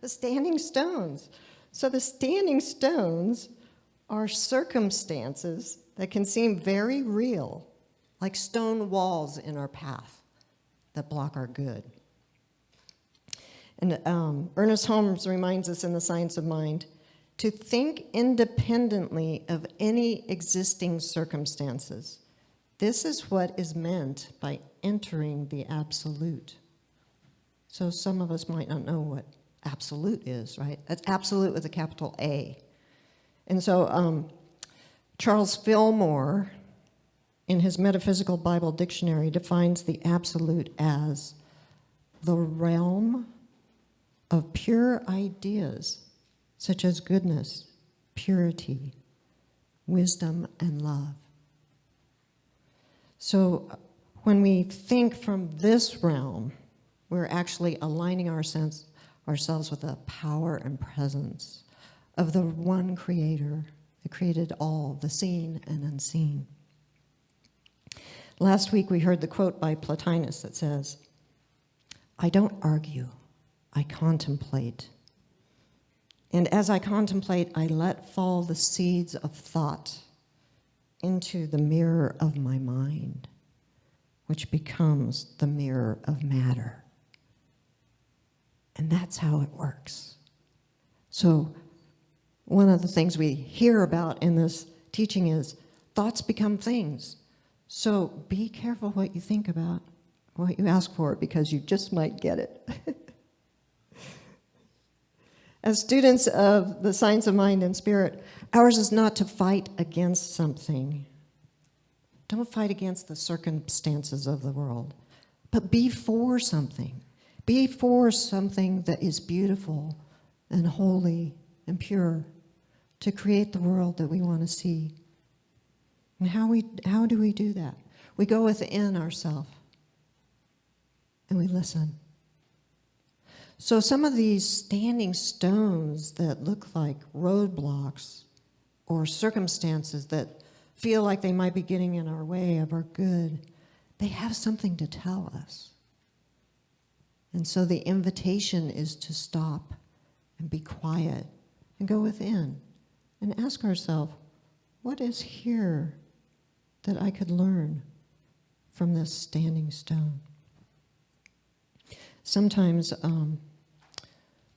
The standing stones. So the standing stones are circumstances that can seem very real, like stone walls in our path that block our good. And Ernest Holmes reminds us in The Science of Mind to think independently of any existing circumstances. This is what is meant by entering the absolute. So some of us might not know what absolute is, right? That's absolute with a capital A. And so Charles Fillmore, in his Metaphysical Bible Dictionary, defines the absolute as the realm of pure ideas, such as goodness, purity, wisdom, and love. So when we think from this realm, we're actually aligning ourselves with the power and presence of the one creator that created all, the seen and unseen. Last week we heard the quote by Plotinus that says, "I don't argue, I contemplate. And as I contemplate, I let fall the seeds of thought into the mirror of my mind, which becomes the mirror of matter." And that's how it works. So one of the things we hear about in this teaching is thoughts become things. So be careful what you think about, what you ask for, because you just might get it. As students of the science of mind and spirit, ours is not to fight against something. Don't fight against the circumstances of the world, but be for something. Be for something that is beautiful and holy and pure to create the world that we want to see. And how do we do that? We go within ourselves and we listen. So some of these standing stones that look like roadblocks or circumstances that feel like they might be getting in our way of our good, they have something to tell us. And so the invitation is to stop and be quiet and go within and ask ourselves, what is here that I could learn from this standing stone? Sometimes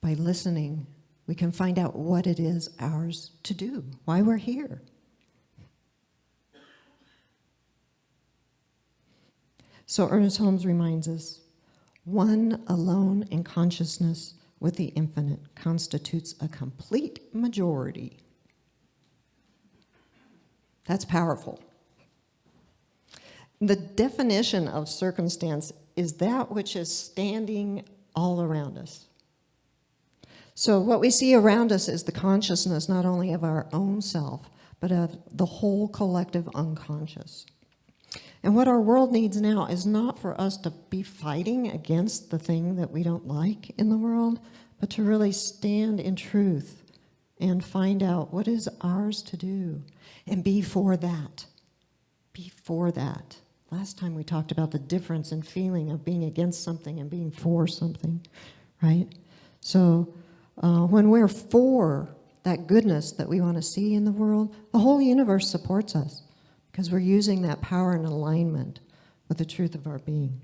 by listening, we can find out what it is ours to do, why we're here. So Ernest Holmes reminds us, one alone in consciousness with the infinite constitutes a complete majority. That's powerful. The definition of circumstance is that which is standing all around us. So what we see around us is the consciousness not only of our own self, but of the whole collective unconscious. And what our world needs now is not for us to be fighting against the thing that we don't like in the world, but to really stand in truth and find out what is ours to do and be for that. Be for that. Last time we talked about the difference in feeling of being against something and being for something, right? So when we're for that goodness that we want to see in the world, the whole universe supports us because we're using that power in alignment with the truth of our being.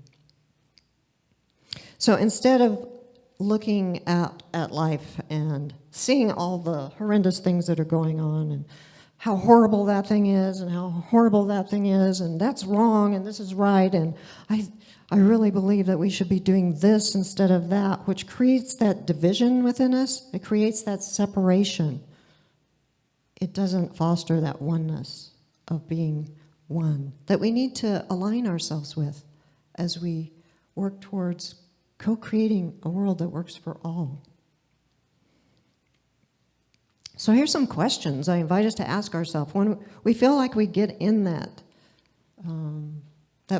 So instead of looking at life and seeing all the horrendous things that are going on and how horrible that thing is and how horrible that thing is and that's wrong and this is right and I really believe that we should be doing this instead of that, which creates that division within us. It creates that separation. It doesn't foster that oneness of being one that we need to align ourselves with as we work towards co-creating a world that works for all. So here's some questions I invite us to ask ourselves when we feel like we get in that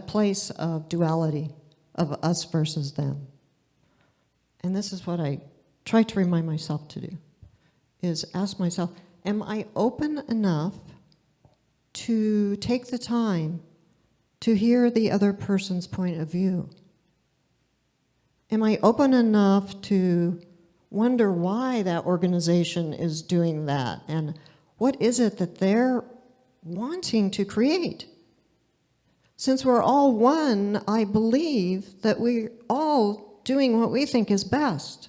place of duality of us versus them. And this is what I try to remind myself to do, is ask myself, am I open enough to take the time to hear the other person's point of view? Am I open enough to wonder why that organization is doing that and what is it that they're wanting to create. Since we're all one, I believe that we're all doing what we think is best.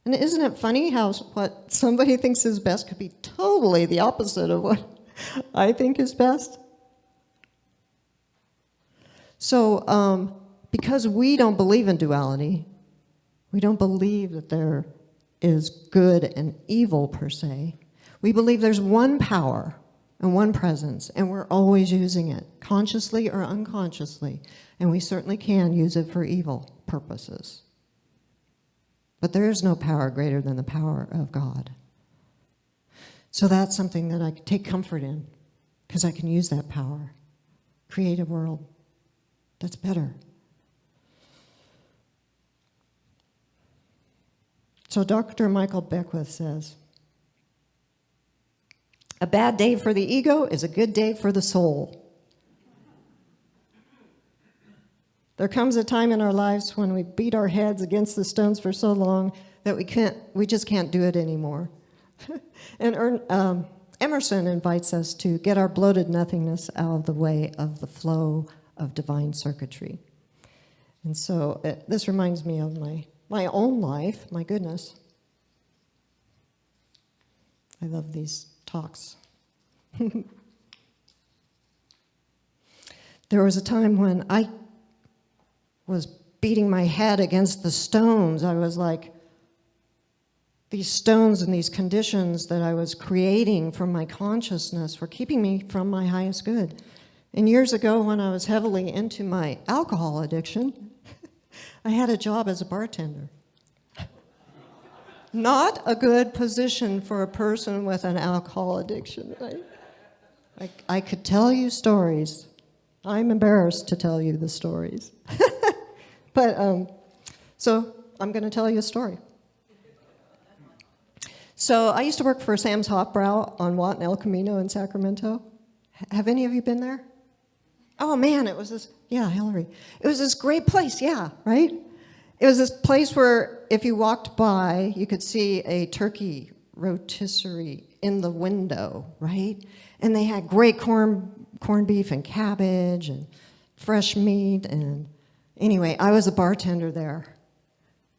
And isn't it funny how what somebody thinks is best could be totally the opposite of what I think is best? So, because we don't believe in duality, we don't believe that there is good and evil per se. We believe there's one power and one presence, and we're always using it, consciously or unconsciously, and we certainly can use it for evil purposes. But there is no power greater than the power of God. So that's something that I can take comfort in, because I can use that power, create a world that's better. So Dr. Michael Beckwith says, a bad day for the ego is a good day for the soul. There comes a time in our lives when we beat our heads against the stones for so long that we just can't do it anymore. And Emerson invites us to get our bloated nothingness out of the way of the flow of divine circuitry. And so this reminds me of my own life. My goodness. I love these talks. There was a time when I was beating my head against the stones. I was like, these stones and these conditions that I was creating from my consciousness were keeping me from my highest good. And years ago, when I was heavily into my alcohol addiction, I had a job as a bartender. Not a good position for a person with an alcohol addiction, right? I could tell you stories. I'm embarrassed to tell you the stories. But, so I'm going to tell you a story. So I used to work for Sam's Hofbrau on Watt and El Camino in Sacramento. Have any of you been there? Oh, man, it was this, yeah, Hillary. It was this great place, yeah, right? It was this place where if you walked by, you could see a turkey rotisserie in the window, right? And they had great corned beef and cabbage and fresh meat. And anyway, I was a bartender there.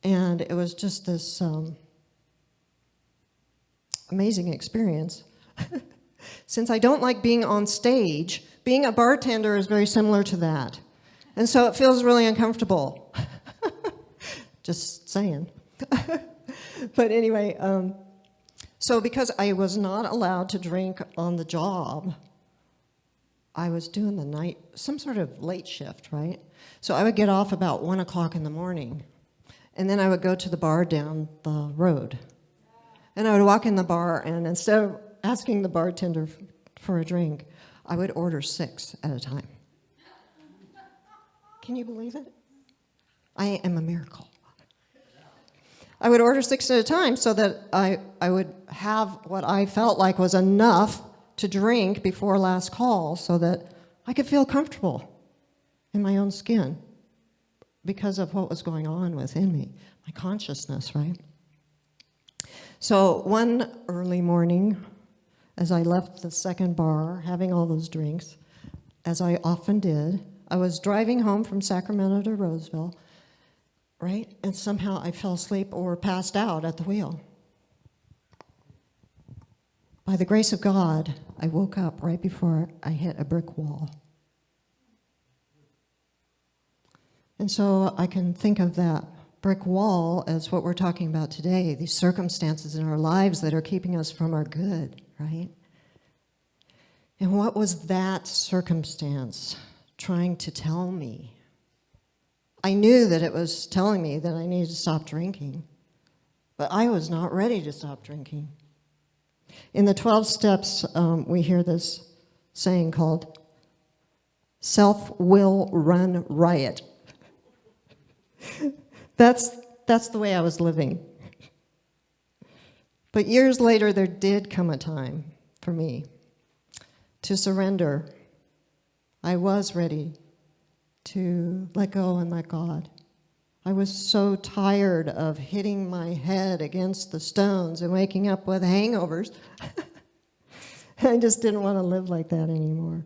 And it was just this amazing experience. Since I don't like being on stage, being a bartender is very similar to that. And so it feels really uncomfortable. Just saying. But anyway, so because I was not allowed to drink on the job, I was doing the night, some sort of late shift, right? So I would get off about 1 o'clock in the morning, and then I would go to the bar down the road. And I would walk in the bar, and instead of asking the bartender for a drink, I would order 6 at a time. Can you believe it? I am a miracle. I would order 6 at a time so that I would have what I felt like was enough to drink before last call so that I could feel comfortable in my own skin because of what was going on within me, my consciousness, right? So one early morning, as I left the second bar, having all those drinks, as I often did, I was driving home from Sacramento to Roseville, right? And somehow I fell asleep or passed out at the wheel. By the grace of God, I woke up right before I hit a brick wall. And so I can think of that brick wall as what we're talking about today, these circumstances in our lives that are keeping us from our good, right? And what was that circumstance trying to tell me? I knew that it was telling me that I needed to stop drinking, but I was not ready to stop drinking. In the 12 steps, we hear this saying called self-will run riot. That's the way I was living. But years later, there did come a time for me to surrender. I was ready to let go and let God. I was so tired of hitting my head against the stones and waking up with hangovers. I just didn't want to live like that anymore.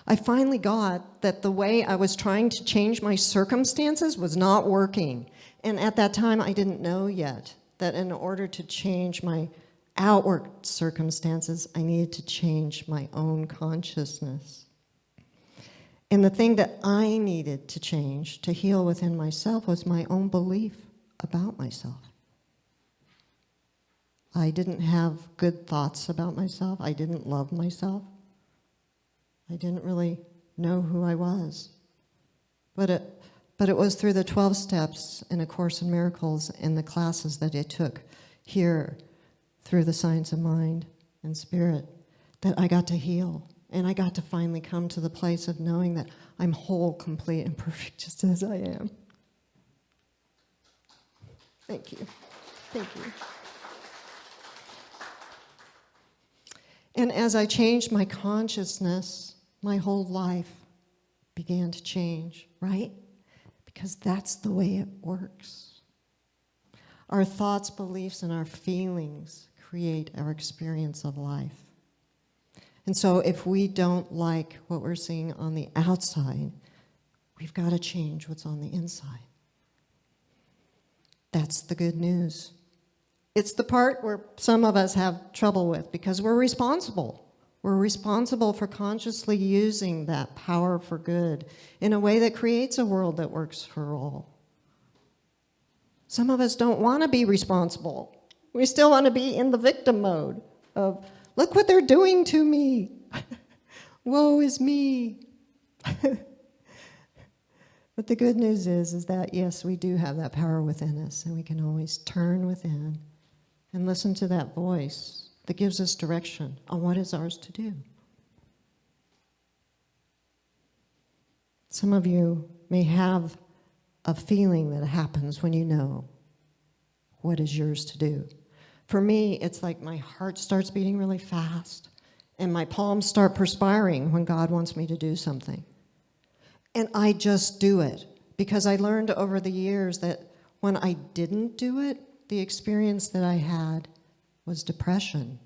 I finally got that the way I was trying to change my circumstances was not working. And at that time, I didn't know yet that in order to change my outward circumstances, I needed to change my own consciousness. And the thing that I needed to change, to heal within myself, was my own belief about myself. I didn't have good thoughts about myself. I didn't love myself. I didn't really know who I was. But it was through the 12 steps in A Course in Miracles and the classes that I took here through the Science of Mind and Spirit that I got to heal. And I got to finally come to the place of knowing that I'm whole, complete, and perfect just as I am. Thank you. Thank you. And as I changed my consciousness, my whole life began to change, right? Because that's the way it works. Our thoughts, beliefs, and our feelings create our experience of life. And so if we don't like what we're seeing on the outside, we've got to change what's on the inside. That's the good news. It's the part where some of us have trouble with because we're responsible. We're responsible for consciously using that power for good in a way that creates a world that works for all. Some of us don't want to be responsible. We still want to be in the victim mode of, look what they're doing to me. Woe is me. But the good news is that, yes, we do have that power within us, and we can always turn within and listen to that voice that gives us direction on what is ours to do. Some of you may have a feeling that happens when you know what is yours to do. For me, it's like my heart starts beating really fast, and my palms start perspiring when God wants me to do something. And I just do it, because I learned over the years that when I didn't do it, the experience that I had was depression.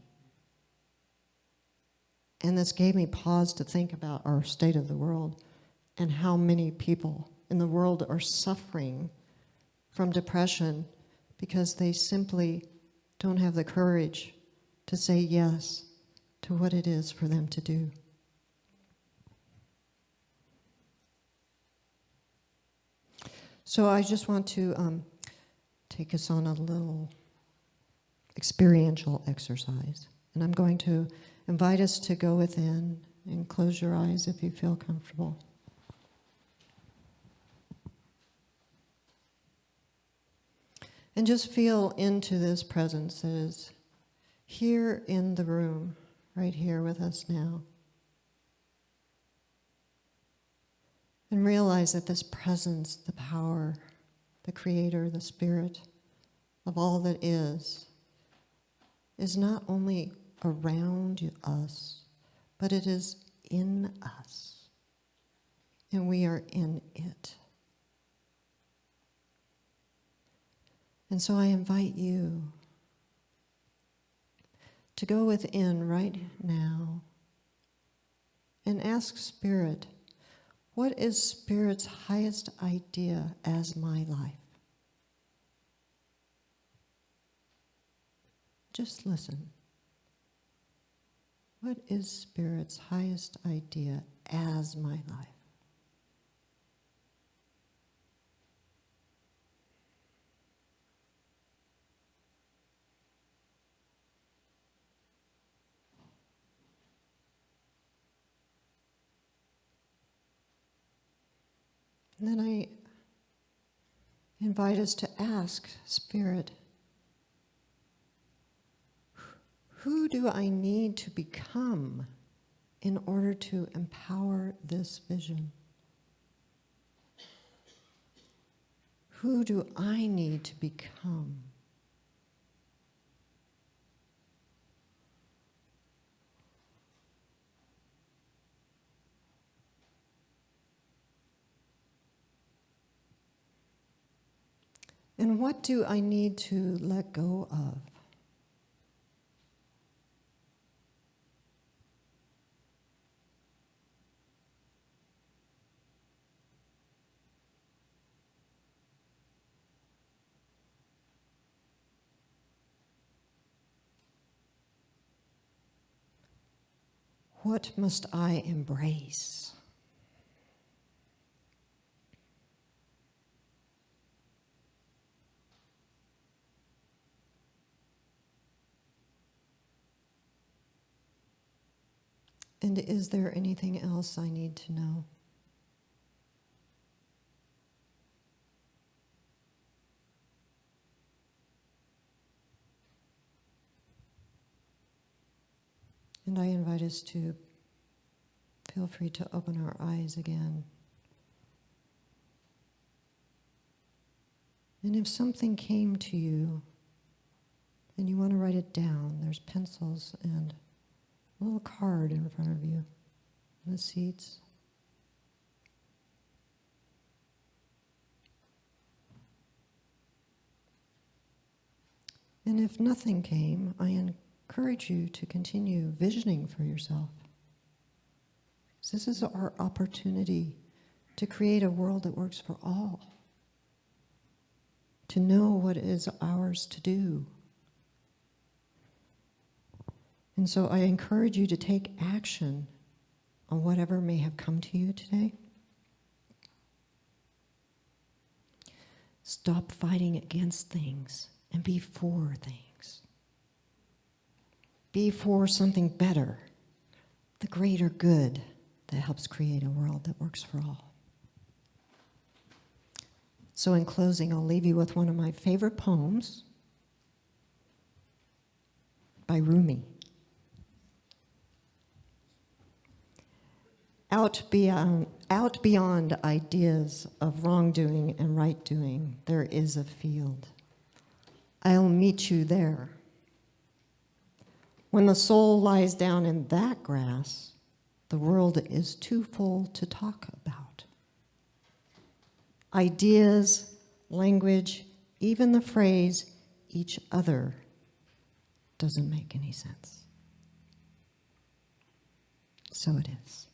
And this gave me pause to think about our state of the world and how many people in the world are suffering from depression because they simply don't have the courage to say yes to what it is for them to do. So I just want to take us on a little experiential exercise. And I'm going to invite us to go within and close your eyes if you feel comfortable. And just feel into this presence that is here in the room, right here with us now. And realize that this presence, the power, the creator, the spirit of all that is not only around us, but it is in us. And we are in it. And so I invite you to go within right now and ask Spirit, what is Spirit's highest idea as my life? Just listen. What is Spirit's highest idea as my life? And then I invite us to ask Spirit, who do I need to become in order to empower this vision? Who do I need to become? And what do I need to let go of? What must I embrace? And is there anything else I need to know? And I invite us to feel free to open our eyes again. And if something came to you and you want to write it down, there's pencils and a little card in front of you in the seats. And if nothing came, I encourage you to continue visioning for yourself. This is our opportunity to create a world that works for all, to know what is ours to do. And so I encourage you to take action on whatever may have come to you today. Stop fighting against things and be for things. Be for something better, the greater good that helps create a world that works for all. So in closing, I'll leave you with one of my favorite poems by Rumi. Out beyond ideas of wrongdoing and right doing, there is a field. I'll meet you there. When the soul lies down in that grass, the world is too full to talk about. Ideas, language, even the phrase each other doesn't make any sense. So it is.